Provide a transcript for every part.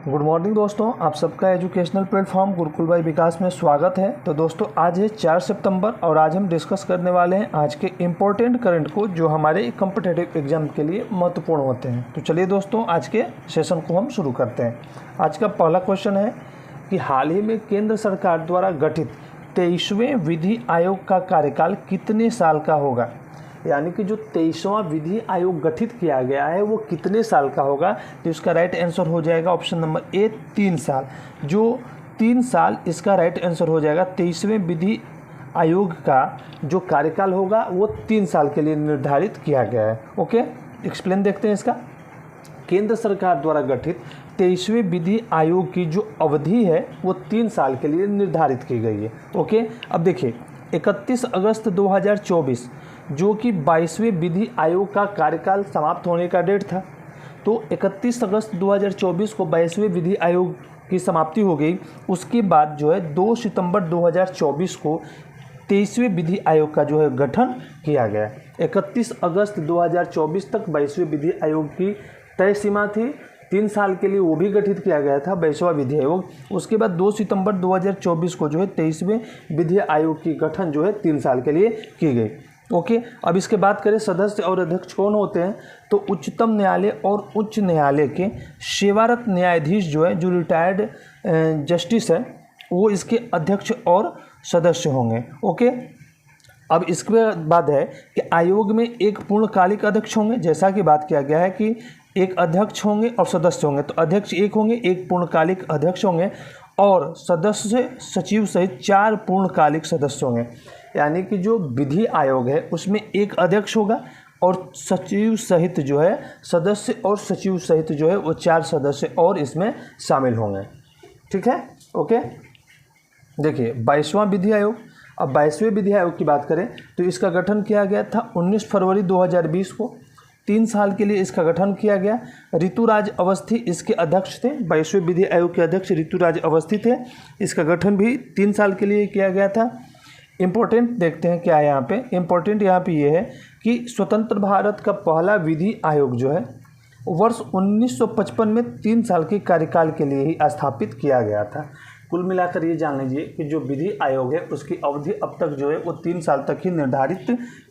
Good morning दोस्तों, आप सबका एजुकेशनल प्लेटफॉर्म गुरुकुल बाई विकास में स्वागत है। तो दोस्तों आज है 4 सितंबर और आज हम डिस्कस करने वाले हैं आज के इम्पोर्टेंट करंट को जो हमारे कॉम्पिटिटिव एग्जाम के लिए महत्वपूर्ण होते हैं। तो चलिए दोस्तों आज के सेशन को हम शुरू करते हैं। आज का पहला क्वेश्चन है कि हाल ही में केंद्र सरकार द्वारा गठित 23वें विधि आयोग का कार्यकाल कितने साल का होगा। यानी कि जो 23वां विधि आयोग गठित किया गया है वो कितने साल का होगा। तो इसका राइट आंसर हो जाएगा ऑप्शन नंबर ए 3 साल। जो 3 साल इसका राइट आंसर हो जाएगा। 23वें विधि आयोग का जो कार्यकाल होगा वो 3 साल के लिए निर्धारित किया गया है। ओके, एक्सप्लेन देखते हैं इसका। केंद्र सरकार द्वारा गठित 23वें विधि आयोग की जो अवधि है वो 3 साल के लिए निर्धारित की गई है। ओके, अब देखिए 31 अगस्त 2024 जो कि 22वें विधि आयोग का कार्यकाल समाप्त होने का डेट था। तो 31 अगस्त 2024 को 22वें विधि आयोग की समाप्ति हो गई। उसके बाद जो है 2 सितंबर 2024 को 23वें विधि आयोग का जो है गठन किया गया। 31 अगस्त 2024 तक 22वें विधि आयोग की तय सीमा थी, 3 साल के लिए वो भी गठित किया गया था 22वां विधि आयोग। उसके बाद 2 सितंबर 2024 को जो है 23वें विधि आयोग की गठन जो है 3 साल के लिए की गई। ओके, अब इसके बात करें सदस्य और अध्यक्ष कौन होते हैं। तो उच्चतम न्यायालय और उच्च न्यायालय के सेवारत न्यायाधीश जो है, जो रिटायर्ड जस्टिस है, वो इसके अध्यक्ष और सदस्य होंगे। ओके, अब इसके बाद है कि आयोग में एक पूर्णकालिक अध्यक्ष होंगे। जैसा कि बात किया गया है कि एक अध्यक्ष होंगे और सदस्य होंगे, तो अध्यक्ष एक होंगे, एक पूर्णकालिक अध्यक्ष होंगे और सदस्य सचिव सहित 4 पूर्णकालिक सदस्य होंगे। यानी कि जो विधि आयोग है उसमें एक अध्यक्ष होगा और सचिव सहित जो है सदस्य और सचिव सहित जो है वो 4 सदस्य और इसमें शामिल होंगे। ठीक है, ओके। देखिए 22वां विधि आयोग। अब 22वें विधि आयोग की बात करें तो इसका गठन किया गया था 19 फरवरी 2020 को। 3 साल के लिए इसका गठन किया गया। ऋतुराज अवस्थी इसके अध्यक्ष थे। 22वें विधि आयोग के अध्यक्ष ऋतुराज अवस्थी थे। इसका गठन भी 3 साल के लिए किया गया था। इम्पोर्टेंट देखते हैं क्या है यहाँ पे। इम्पोर्टेंट यहाँ पे ये है कि स्वतंत्र भारत का पहला विधि आयोग जो है वर्ष 1955 में 3 साल के कार्यकाल के लिए ही स्थापित किया गया था। कुल मिलाकर ये जान लीजिए कि जो विधि आयोग है उसकी अवधि अब तक जो है वो 3 साल तक ही निर्धारित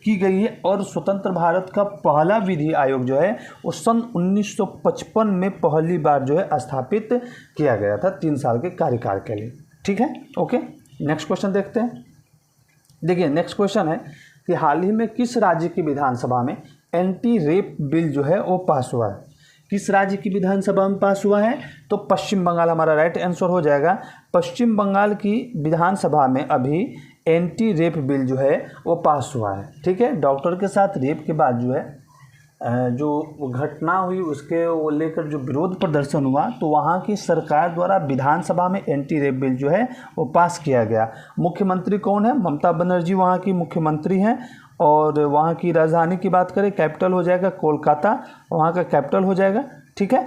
की गई है। और स्वतंत्र भारत का पहला विधि आयोग जो है वो सन 1955 में पहली बार जो है स्थापित किया गया था 3 साल के कार्यकाल के लिए। ठीक है, ओके। नेक्स्ट क्वेश्चन देखते हैं। देखिए नेक्स्ट क्वेश्चन है कि हाल ही में किस राज्य की विधानसभा में एंटी रेप बिल जो है वो पास हुआ है। किस राज्य की विधानसभा में पास हुआ है। तो पश्चिम बंगाल हमारा राइट आंसर हो जाएगा। पश्चिम बंगाल की विधानसभा में अभी एंटी रेप बिल जो है वो पास हुआ है। ठीक है, डॉक्टर के साथ रेप के बाद जो है जो घटना हुई उसके वो लेकर जो विरोध प्रदर्शन हुआ तो वहाँ की सरकार द्वारा विधानसभा में एंटी रेप बिल जो है वो पास किया गया। मुख्यमंत्री कौन है। ममता बनर्जी वहाँ की मुख्यमंत्री हैं। और वहाँ की राजधानी की बात करें कैपिटल हो जाएगा कोलकाता, वहाँ का कैपिटल हो जाएगा। ठीक है,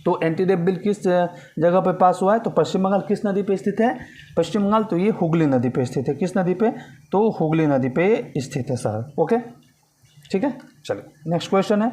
तो एंटी रेप बिल किस जगह पे पास हुआ है। तो पश्चिम बंगाल किस नदी पे स्थित है। पश्चिम बंगाल तो ये हुगली नदी पे स्थित है। किस नदी पे। तो हुगली नदी पे स्थित है सर। ओके, ठीक है। चलिए नेक्स्ट क्वेश्चन है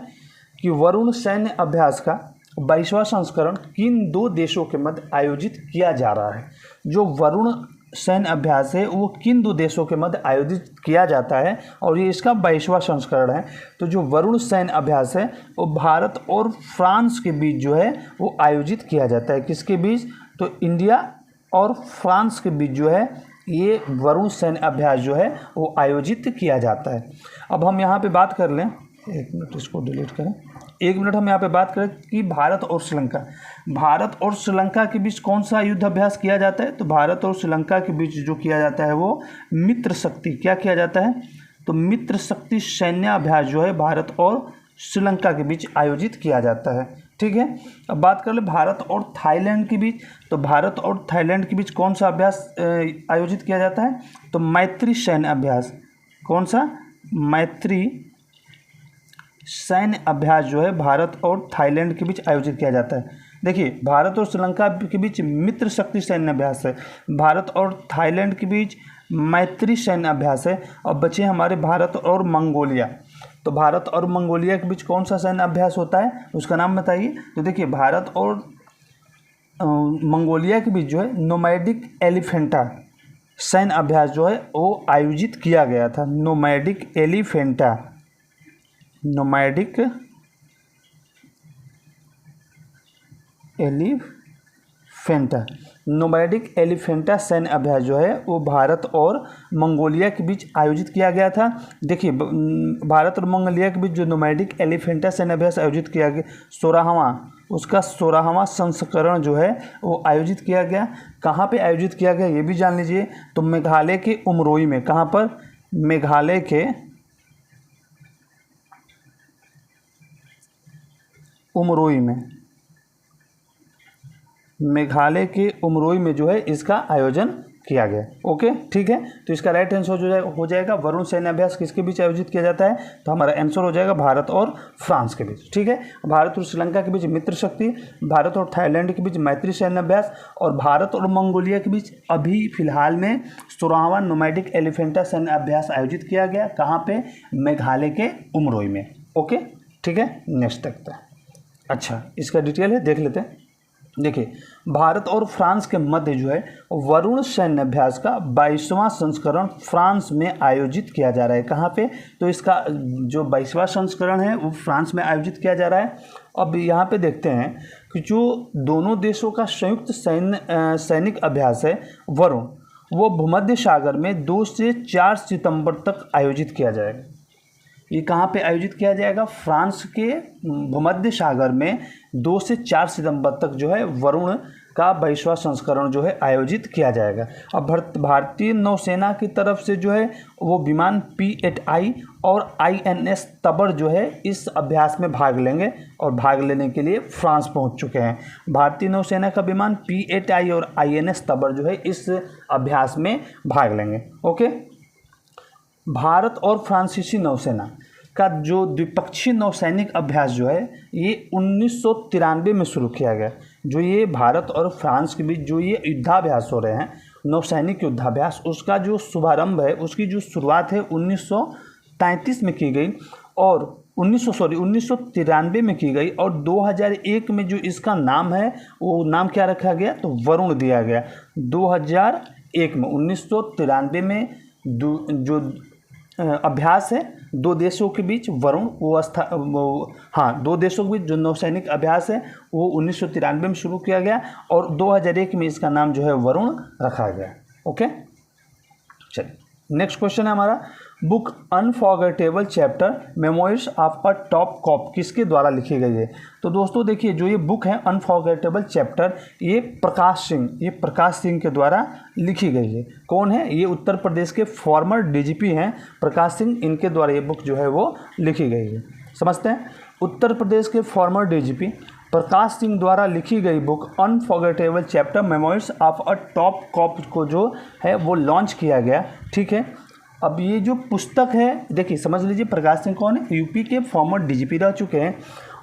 कि वरुण सैन्य अभ्यास का 22वां संस्करण किन 2 देशों के मध्य आयोजित किया जा रहा है। जो वरुण सैन्य अभ्यास है वो किन 2 देशों के मध्य आयोजित किया जाता है और ये इसका 22वां संस्करण है। तो जो वरुण सैन्य अभ्यास है वो भारत और फ्रांस के बीच जो है वो आयोजित किया जाता है। किसके बीच। तो इंडिया और फ्रांस के बीच जो है ये वरुण सैन्य अभ्यास जो है वो आयोजित किया जाता है। अब हम यहाँ पे बात कर लें, 1 मिनट इसको डिलीट करें। 1 मिनट हम यहाँ पे बात करें कि भारत और श्रीलंका के बीच कौन सा युद्ध अभ्यास किया जाता है। तो भारत और श्रीलंका के बीच जो किया जाता है वो मित्र शक्ति क्या किया जाता है। तो मित्र शक्ति सैन्य अभ्यास जो है भारत और श्रीलंका के बीच आयोजित किया जाता है। ठीक है, अब बात कर ले भारत और थाईलैंड के बीच। तो भारत और थाईलैंड के बीच कौन सा अभ्यास आयोजित किया जाता है। तो मैत्री सैन्य अभ्यास। कौन सा। मैत्री सैन्य अभ्यास जो है भारत और थाईलैंड के बीच आयोजित किया जाता है। देखिए भारत और श्रीलंका के बीच मित्र शक्ति सैन्य अभ्यास है। भारत और थाईलैंड के बीच मैत्री सैन्य अभ्यास है। अब बचे हमारे भारत और मंगोलिया। तो भारत और मंगोलिया के बीच कौन सा सैन्य अभ्यास होता है उसका नाम बताइए। तो देखिए भारत और मंगोलिया के बीच जो है नोमैडिक एलिफेंटा सैन्य अभ्यास जो है वो आयोजित किया गया था। नोमैडिक एलिफेंटा नोमैडिक एलिफेंटा सैन्य अभ्यास जो है वो भारत और मंगोलिया के बीच आयोजित किया गया था। देखिए भारत और मंगोलिया के बीच जो नोमैडिक एलिफेंटा सैन्य अभ्यास आयोजित किया गया 16वां संस्करण जो है वो आयोजित किया गया। कहाँ पे आयोजित किया गया ये भी जान लीजिए। तो मेघालय के उमरोई में। कहाँ पर? मेघालय के उमरोई में जो है इसका आयोजन किया गया। ओके ठीक है। तो इसका राइट आंसर हो जाएगा वरुण सैन्य अभ्यास किसके बीच आयोजित किया जाता है? तो हमारा आंसर हो जाएगा भारत और फ्रांस के बीच। ठीक है। भारत और श्रीलंका के बीच मित्र शक्ति, भारत और थाईलैंड के बीच मैत्री सैन्य अभ्यास और भारत और मंगोलिया के बीच अभी फिलहाल में 16वां नोमैडिक एलिफेंटा सैन्य अभ्यास आयोजित किया गया। कहाँ पे? मेघालय के उमरोई में। ओके ठीक है। नेक्स्ट देखते हैं। अच्छा इसका डिटेल है देख लेते हैं। देखिए भारत और फ्रांस के मध्य जो है वरुण सैन्य अभ्यास का 22वां संस्करण फ्रांस में आयोजित किया जा रहा है। कहाँ पे? तो इसका जो 22वां संस्करण है वो फ्रांस में आयोजित किया जा रहा है। अब यहाँ पे देखते हैं कि जो दोनों देशों का संयुक्त सैनिक अभ्यास है वरुण, वो भूमध्य सागर में 2 से 4 सितंबर तक आयोजित किया जाएगा। ये कहाँ पे आयोजित किया जाएगा? फ्रांस के भूमध्य सागर में 2 से 4 सितंबर तक जो है वरुण का 22वां संस्करण जो है आयोजित किया जाएगा। अब भारतीय नौसेना की तरफ से जो है वो विमान P-8I और INS तबर जो है इस अभ्यास में भाग लेंगे और भाग लेने के लिए फ्रांस पहुंच चुके हैं। भारतीय नौसेना का विमान P-8I और INS तबर जो है इस अभ्यास में भाग लेंगे। ओके। भारत और फ्रांसीसी नौसेना का जो द्विपक्षीय नौसैनिक अभ्यास जो है ये 1993 में शुरू किया गया। जो ये भारत और फ्रांस के बीच जो ये युद्धाभ्यास हो रहे हैं, नौसैनिक युद्धाभ्यास, उसका जो शुभारंभ है, उसकी जो शुरुआत है 1933 में की गई और 1993 में की गई और 2001 में जो इसका नाम है वो नाम क्या रखा गया? तो वरुण दिया गया। 2001 में 1993 में जो अभ्यास है 2 देशों के बीच वरुण हाँ 2 देशों के बीच जो नौसैनिक अभ्यास है वो 1993 में शुरू किया गया और 2001 में इसका नाम जो है वरुण रखा गया। ओके चलिए नेक्स्ट क्वेश्चन है हमारा। Book Unforgettable Chapter Memoirs of a Top Cop किसके द्वारा लिखी गई है? तो दोस्तों देखिए जो ये बुक है अनफॉरगेटेबल चैप्टर ये प्रकाश सिंह के द्वारा लिखी गई है। कौन है? ये उत्तर प्रदेश के फॉर्मर DGP हैं प्रकाश सिंह, इनके द्वारा ये बुक जो है वो लिखी गई है। समझते हैं। उत्तर प्रदेश के फॉर्मर DGP प्रकाश सिंह द्वारा लिखी गई book Unforgettable Chapter Memoirs of a Top Cop को जो है वो लॉन्च किया गया। ठीक है। अब ये जो पुस्तक है देखिए समझ लीजिए प्रकाश सिंह कौन है? यूपी के फॉर्मर DGP रह चुके हैं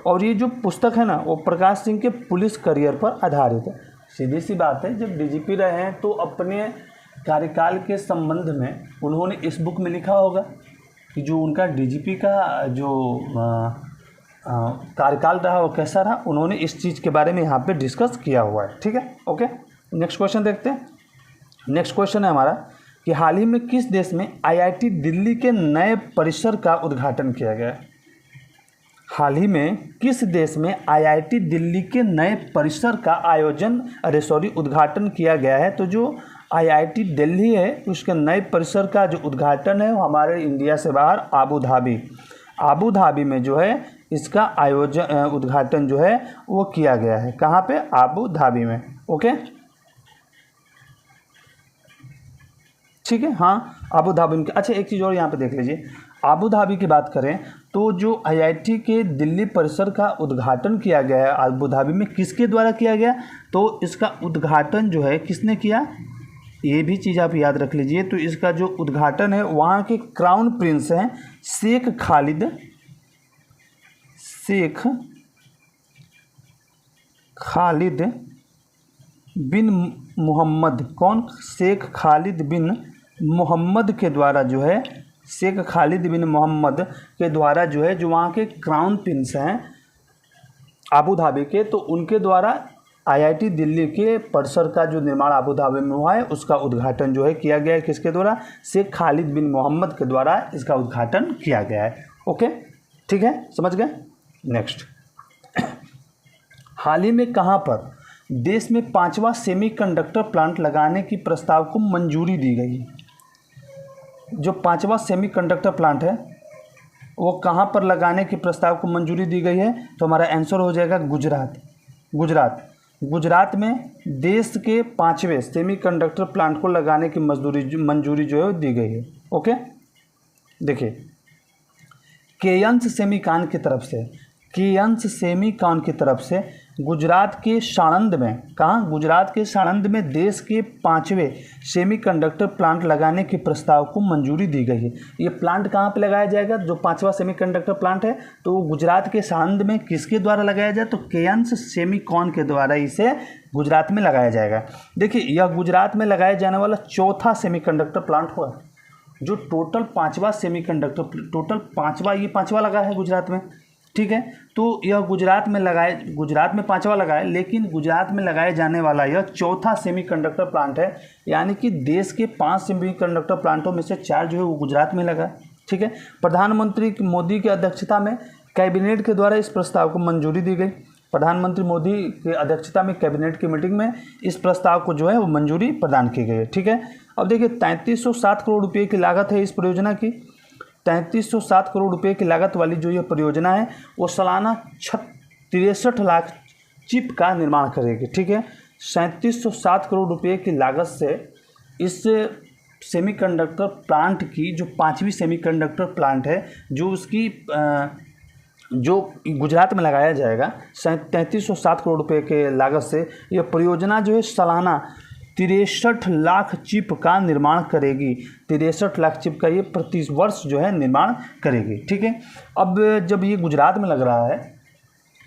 और ये जो पुस्तक है ना वो प्रकाश सिंह के पुलिस करियर पर आधारित है। सीधी सी बात है, जब DGP रहे हैं तो अपने कार्यकाल के संबंध में उन्होंने इस बुक में लिखा होगा कि जो उनका DGP का जो कार्यकाल रहा वो कैसा रहा, उन्होंने इस चीज़ के बारे में यहाँ पे डिस्कस किया हुआ है। ठीक है। ओके नेक्स्ट क्वेश्चन देखते हैं। नेक्स्ट क्वेश्चन है हमारा कि हाल ही में किस देश में IIT दिल्ली के नए परिसर का उद्घाटन किया गया? हाल ही में किस देश में IIT दिल्ली के नए परिसर का उद्घाटन किया गया है? तो जो IIT दिल्ली है उसके नए परिसर का जो उद्घाटन है वो हमारे इंडिया से बाहर आबू धाबी में जो है इसका उद्घाटन जो है वो किया गया है। कहाँ पे? आबू धाबी में। ओके ठीक है। हाँ आबू धाबी में। अच्छा एक चीज़ और यहाँ पे देख लीजिए, आबू धाबी की बात करें तो जो IIT के दिल्ली परिसर का उद्घाटन किया गया है आबू धाबी में किसके द्वारा किया गया? तो इसका उद्घाटन जो है किसने किया? ये भी चीज़ आप याद रख लीजिए। तो इसका जो उद्घाटन है वहाँ के क्राउन प्रिंस हैं शेख खालिद बिन मोहम्मद। कौन? शेख खालिद बिन मोहम्मद के द्वारा जो है शेख खालिद बिन मोहम्मद के द्वारा जो है जो वहाँ के क्राउन प्रिंस हैं आबू धाबी के, तो उनके द्वारा IIT दिल्ली के परिसर का जो निर्माण अबू धाबी में हुआ है उसका उद्घाटन जो है किया गया है किसके द्वारा, शेख खालिद बिन मोहम्मद के द्वारा इसका उद्घाटन किया गया है। ओके, ठीक है, समझ गए। नेक्स्ट, हाल ही में कहाँ पर देश में 5वां सेमीकंडक्टर प्लांट लगाने की प्रस्ताव को मंजूरी दी गई है? जो 5वां सेमीकंडक्टर प्लांट है वो कहाँ पर लगाने की प्रस्ताव को मंजूरी दी गई है? तो हमारा आंसर हो जाएगा गुजरात में देश के 5वें सेमीकंडक्टर प्लांट को लगाने की मंजूरी जो है दी गई है। ओके, देखिए केयंस सेमीकॉन की तरफ से गुजरात के साणंद में, कहाँ? गुजरात के साणंद में देश के 5वें सेमीकंडक्टर प्लांट लगाने के प्रस्ताव को मंजूरी दी गई है। ये प्लांट कहाँ पे लगाया जाएगा? जो 5वां सेमीकंडक्टर प्लांट है तो वो गुजरात के साणंद में किसके द्वारा लगाया जाए? तो केयंस सेमीकॉन के द्वारा इसे गुजरात में लगाया जाएगा। देखिए यह गुजरात में लगाया जाने वाला चौथा सेमीकंडक्टर प्लांट हुआ, जो टोटल 5वां सेमीकंडक्टर, टोटल 5वां लगा है गुजरात में, ठीक है। तो यह गुजरात में 5वां लगा है, लेकिन गुजरात में लगाए जाने वाला यह चौथा सेमीकंडक्टर प्लांट है, यानी कि देश के 5 सेमीकंडक्टर प्लांटों में से 4 जो है वो गुजरात में लगा है, ठीक है। प्रधानमंत्री मोदी की अध्यक्षता में कैबिनेट के द्वारा इस प्रस्ताव को मंजूरी दी गई। प्रधानमंत्री मोदी की अध्यक्षता में कैबिनेट की मीटिंग में इस प्रस्ताव को जो है वो मंजूरी प्रदान की गई है, ठीक है। अब देखिए 3307 करोड़ रुपये की लागत है इस परियोजना की। 3307 करोड़ रुपये की लागत वाली जो ये परियोजना है वो सालाना 63 लाख चिप का निर्माण करेगी, ठीक है। 3707 करोड़ रुपये की लागत से इस सेमीकंडक्टर प्लांट की, जो 5वीं सेमीकंडक्टर प्लांट है, जो उसकी जो गुजरात में लगाया जाएगा, 3307 करोड़ रुपये के लागत से यह परियोजना जो है सालाना 63 लाख चिप का निर्माण करेगी। 63 लाख चिप का ये प्रति वर्ष जो है निर्माण करेगी, ठीक है। अब जब ये गुजरात में लग रहा है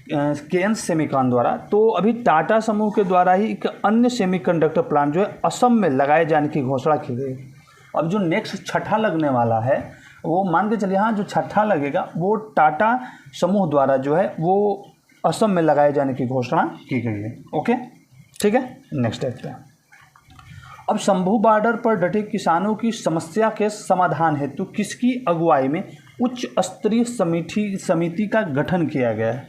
केयंस सेमीकॉन द्वारा, तो अभी टाटा समूह के द्वारा ही एक अन्य सेमीकंडक्टर प्लांट जो है असम में लगाए जाने की घोषणा की गई। अब जो नेक्स्ट छठा लगने वाला है वो मान के चलिए, हाँ, जो छठा लगेगा वो टाटा समूह द्वारा जो है वो असम में लगाए जाने की घोषणा की गई है। ओके, ठीक है। नेक्स्ट देखते हैं। अब शंभू बॉर्डर पर डटे किसानों की समस्या के समाधान हेतु किसकी अगुवाई में उच्च स्तरीय समिति का गठन किया गया है?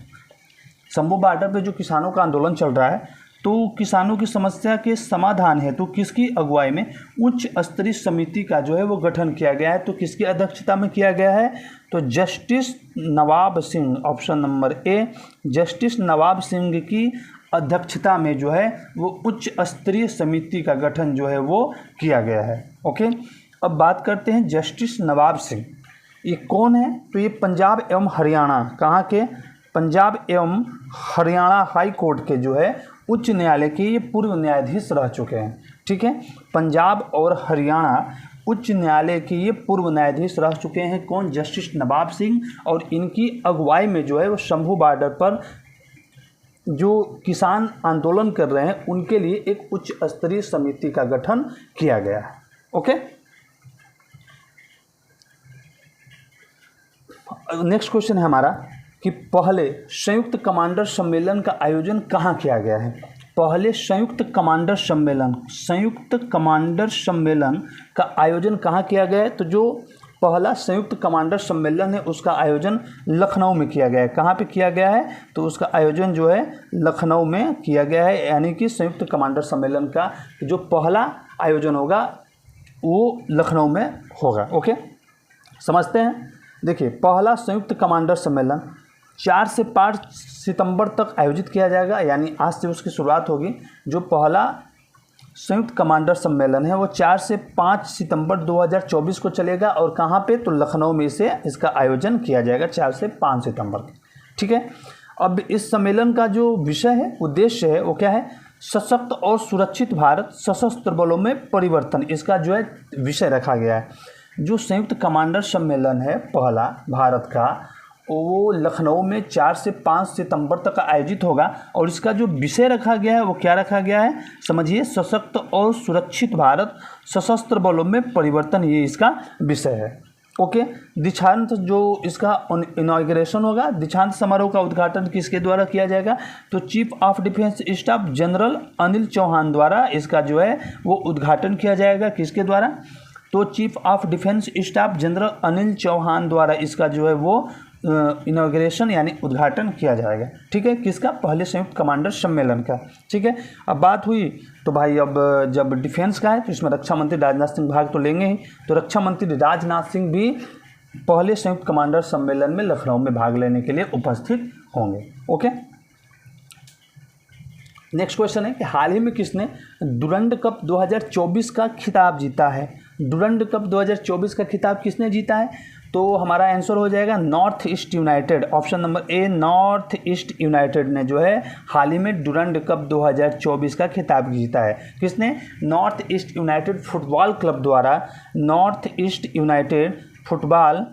शंभू बॉर्डर पर जो किसानों का आंदोलन चल रहा है, तो किसानों की समस्या के समाधान हेतु किसकी अगुवाई में उच्च स्तरीय समिति का जो है वो गठन किया गया है। तो किसकी अध्यक्षता में किया गया है? तो justice Nawab Singh, option number A, justice Nawab Singh की अध्यक्षता में जो है वो उच्च स्तरीय समिति का गठन जो है वो किया गया है। ओके, अब बात करते हैं जस्टिस नवाब सिंह, ये कौन है? तो ये पंजाब एवं हरियाणा, कहाँ के? पंजाब एवं हरियाणा हाई कोर्ट के जो है उच्च न्यायालय के ये पूर्व न्यायाधीश रह चुके हैं, ठीक है। पंजाब और हरियाणा उच्च न्यायालय के ये पूर्व न्यायाधीश रह चुके हैं। कौन? जस्टिस नवाब सिंह। और इनकी अगुवाई में जो है वो शंभू बॉर्डर पर जो किसान आंदोलन कर रहे हैं उनके लिए एक उच्च स्तरीय समिति का गठन किया गया है। ओके, नेक्स्ट क्वेश्चन है हमारा कि पहले संयुक्त कमांडर सम्मेलन का आयोजन कहाँ किया गया है? पहले संयुक्त कमांडर सम्मेलन का आयोजन कहाँ किया गया है? तो जो पहला संयुक्त कमांडर सम्मेलन है उसका आयोजन लखनऊ में किया गया है। कहाँ पे किया गया है? तो उसका आयोजन जो है लखनऊ में किया गया है, यानी कि संयुक्त कमांडर सम्मेलन का जो पहला आयोजन होगा वो लखनऊ में होगा। ओके, समझते हैं। देखिए, पहला संयुक्त कमांडर सम्मेलन 4 से 5 सितंबर तक आयोजित किया जाएगा, यानी आज से उसकी शुरुआत होगी। जो पहला संयुक्त कमांडर सम्मेलन है वो 4 से 5 सितंबर 2024 को चलेगा, और कहाँ पे? तो लखनऊ में से इसका आयोजन किया जाएगा 4 से 5 सितंबर, ठीक है। अब इस सम्मेलन का जो विषय है, उद्देश्य है, वो क्या है? सशक्त और सुरक्षित भारत, सशस्त्र बलों में परिवर्तन, इसका जो है विषय रखा गया है। जो संयुक्त कमांडर सम्मेलन है पहला भारत का, वो लखनऊ में 4 से 5 सितंबर तक आयोजित होगा, और इसका जो विषय रखा गया है वो क्या रखा गया है? समझिए, सशक्त और सुरक्षित भारत, सशस्त्र बलों में परिवर्तन, ये इसका विषय है। ओके। दीक्षांत जो इसका इनॉग्रेशन होगा, दीक्षांत समारोह का उद्घाटन किसके द्वारा किया जाएगा? तो Chief of Defence Staff General Anil Chauhan द्वारा इसका जो है वो उद्घाटन किया जाएगा। किसके द्वारा? तो Chief of Defence Staff General Anil Chauhan द्वारा इसका जो है वो इनॉग्रेशन यानी उद्घाटन किया जाएगा। ठीक है, किसका? पहले संयुक्त कमांडर सम्मेलन का। ठीक है, अब बात हुई तो भाई अब जब डिफेंस का है तो इसमें रक्षा मंत्री राजनाथ सिंह भाग तो लेंगे ही, तो रक्षा मंत्री राजनाथ सिंह भी पहले संयुक्त कमांडर सम्मेलन में लखनऊ में भाग लेने के लिए उपस्थित होंगे। ओके, नेक्स्ट क्वेश्चन है कि हाल ही में किसने डुरंड कप 2024 का खिताब जीता है? डुरंड कप 2024 का खिताब किसने जीता है? तो हमारा आंसर हो जाएगा north East United. Option number ए, नॉर्थ ईस्ट यूनाइटेड ने जो है हाल ही में डुरंड कप 2024 का खिताब जीता है। किसने? North East United football club द्वारा, North East United football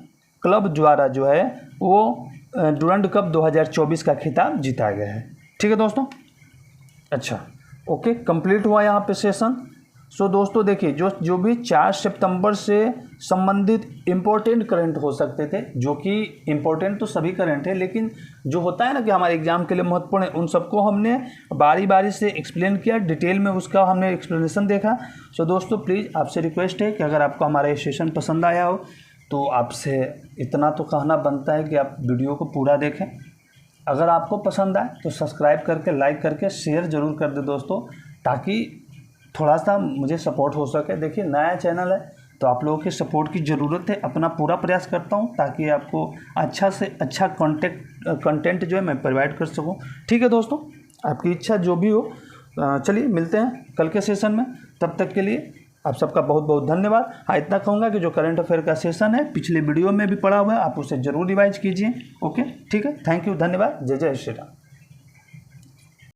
club द्वारा जो है वो डुरंड कप 2024 का खिताब जीता गया है। ठीक है दोस्तों, अच्छा ओके, कंप्लीट हुआ यहाँ पे सेशन। सो दोस्तों देखिए, जो भी 4 सितंबर से संबंधित इम्पोर्टेंट करंट हो सकते थे, जो कि इम्पोर्टेंट तो सभी करंट है, लेकिन जो होता है ना कि हमारे एग्जाम के लिए महत्वपूर्ण है, उन सबको हमने बारी बारी से एक्सप्लेन किया, डिटेल में उसका हमने एक्सप्लेनेशन देखा। सो दोस्तों प्लीज़ आपसे रिक्वेस्ट है कि अगर आपको हमारा ये सेशन पसंद आया हो तो आपसे इतना तो कहना बनता है कि आप वीडियो को पूरा देखें। अगर आपको पसंद आए तो सब्सक्राइब करके, लाइक करके, शेयर ज़रूर कर दे दोस्तों, ताकि थोड़ा सा मुझे सपोर्ट हो सके। देखिए नया चैनल है तो आप लोगों के सपोर्ट की ज़रूरत है। अपना पूरा प्रयास करता हूँ ताकि आपको अच्छा से अच्छा कंटेंट जो है मैं प्रोवाइड कर सकूँ। ठीक है दोस्तों, आपकी इच्छा जो भी हो। चलिए मिलते हैं कल के सेशन में, तब तक के लिए आप सबका बहुत बहुत धन्यवाद। हाँ, इतना कहूँगा कि जो करंट अफेयर का सेशन है पिछले वीडियो में भी पड़ा हुआ है, आप उसे ज़रूर रिवाइज कीजिए। ओके, ठीक है, थैंक यू, धन्यवाद, जय जय श्री राम।